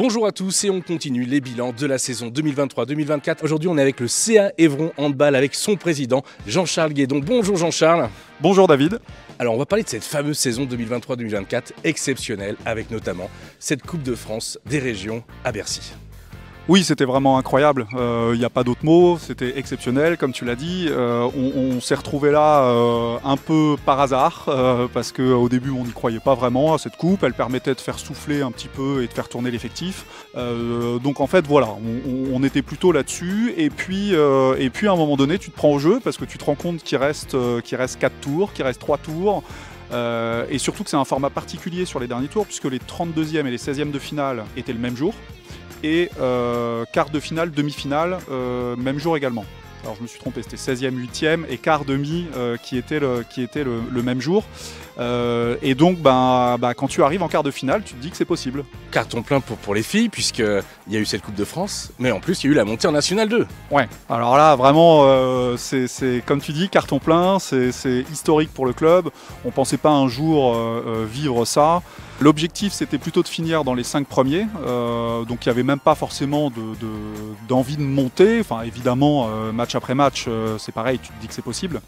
Bonjour à tous et on continue les bilans de la saison 2023-2024. Aujourd'hui on est avec le CA Évron Handball avec son président Jean-Charles Guédon. Bonjour Jean-Charles. Bonjour David. Alors on va parler de cette fameuse saison 2023-2024 exceptionnelle avec notamment cette Coupe de France des régions à Bercy. Oui, c'était vraiment incroyable, il n'y a pas d'autre mot, c'était exceptionnel comme tu l'as dit. On s'est retrouvé là un peu par hasard parce qu'au début on n'y croyait pas vraiment à cette coupe, elle permettait de faire souffler un petit peu et de faire tourner l'effectif. Donc en fait voilà, on était plutôt là-dessus et puis à un moment donné tu te prends au jeu parce que tu te rends compte qu'il reste 4 tours, qu'il reste 3 tours. Et surtout que c'est un format particulier sur les derniers tours puisque les 32e et les 16e de finale étaient le même jour. Et quart de finale, demi-finale, même jour également. Alors je me suis trompé, c'était 16e, 8e et quart demi qui était le même jour. Et donc quand tu arrives en quart de finale, tu te dis que c'est possible. Carton plein pour les filles puisqu'il y a eu cette Coupe de France, mais en plus il y a eu la montée en National 2. Ouais, alors là vraiment c'est comme tu dis, carton plein, c'est historique pour le club. On ne pensait pas un jour vivre ça. L'objectif c'était plutôt de finir dans les 5 premiers, donc il n'y avait même pas forcément d'envie de monter. Enfin évidemment match après match c'est pareil, tu te dis que c'est possible.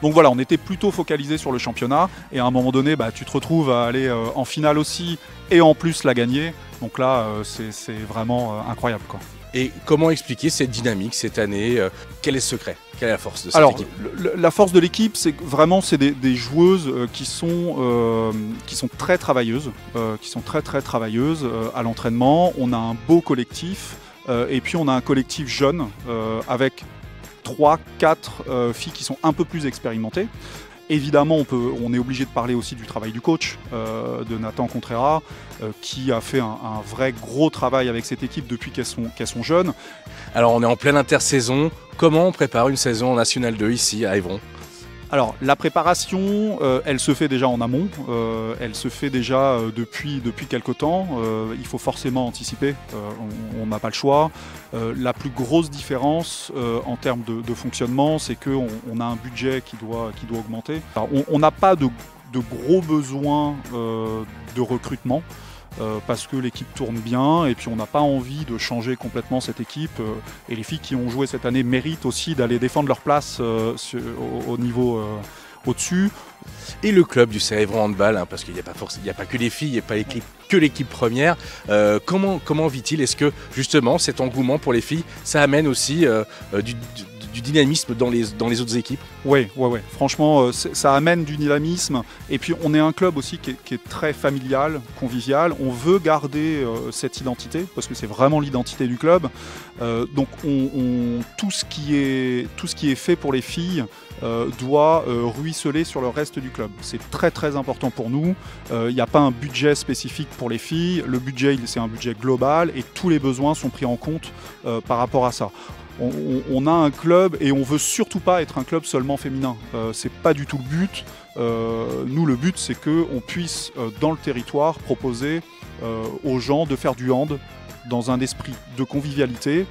Donc voilà, on était plutôt focalisé sur le championnat et à un moment donné tu te retrouves à aller en finale aussi et en plus la gagner. Donc là c'est vraiment incroyable quoi. Et comment expliquer cette dynamique cette année? Quel est le secret? Quelle est la force de cette équipe? La force de l'équipe, c'est vraiment des joueuses qui sont très travailleuses, à l'entraînement. On a un beau collectif et puis on a un collectif jeune avec 3-4 filles qui sont un peu plus expérimentées. Évidemment, on est obligé de parler aussi du travail du coach, de Nathan Contreras, qui a fait un vrai gros travail avec cette équipe depuis qu'elles sont jeunes. Alors on est en pleine intersaison, comment on prépare une saison en National 2 ici à Évron? Alors la préparation, elle se fait déjà en amont, elle se fait déjà depuis quelque temps, il faut forcément anticiper, on n'a pas le choix. La plus grosse différence en termes de fonctionnement, c'est qu'on a un budget qui doit augmenter. Alors, on n'a pas de gros besoins de recrutement. Parce que l'équipe tourne bien et puis on n'a pas envie de changer complètement cette équipe et les filles qui ont joué cette année méritent aussi d'aller défendre leur place au niveau au-dessus. Et le club du CA Évron Handball, parce qu'il n'y a pas que les filles, il n'y a pas que l'équipe première, comment vit-il? Est-ce que justement cet engouement pour les filles, ça amène aussi du dynamisme dans les autres équipes? Oui, franchement ça amène du dynamisme et puis on est un club aussi qui est très familial, convivial. On veut garder cette identité parce que c'est vraiment l'identité du club. Donc tout ce qui est fait pour les filles doit ruisseler sur le reste du club. C'est très très important pour nous. Il n'y a pas un budget spécifique pour les filles. Le budget c'est un budget global et tous les besoins sont pris en compte par rapport à ça. On a un club et on veut surtout pas être un club seulement féminin. C'est pas du tout le but. Nous, le but, c'est qu'on puisse, dans le territoire, proposer aux gens de faire du hand dans un esprit de convivialité,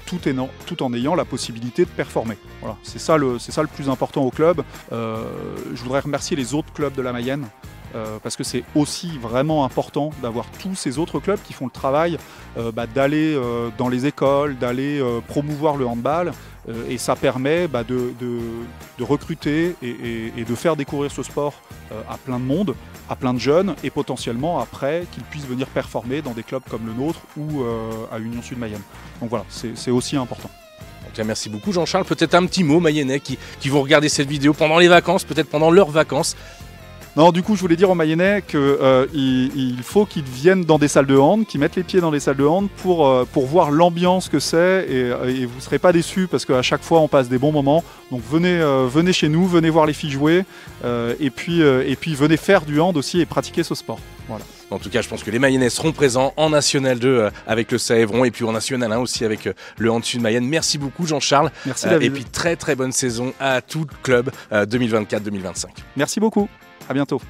tout en ayant la possibilité de performer. Voilà, c'est ça le plus important au club. Je voudrais remercier les autres clubs de la Mayenne. Parce que c'est aussi vraiment important d'avoir tous ces autres clubs qui font le travail d'aller dans les écoles, d'aller promouvoir le handball et ça permet de recruter et de faire découvrir ce sport à plein de monde, à plein de jeunes et potentiellement après qu'ils puissent venir performer dans des clubs comme le nôtre ou à Union Sud Mayenne. Donc voilà, c'est aussi important. Merci beaucoup Jean-Charles. Peut-être un petit mot Mayennais qui vont regarder cette vidéo pendant les vacances, peut-être pendant leurs vacances. Non, du coup, je voulais dire aux Mayennais qu'il faut qu'ils viennent dans des salles de hand, qu'ils mettent les pieds dans des salles de hand pour voir l'ambiance que c'est et vous ne serez pas déçus parce qu'à chaque fois, on passe des bons moments. Donc venez chez nous, venez voir les filles jouer et puis venez faire du hand aussi et pratiquer ce sport. Voilà. En tout cas, je pense que les Mayennais seront présents en National 2 avec le CA Évron et puis en National 1 aussi avec le Hand Sud Mayenne. Merci beaucoup Jean-Charles. Merci David. Et puis très très bonne saison à tout le club 2024-2025. Merci beaucoup. À bientôt.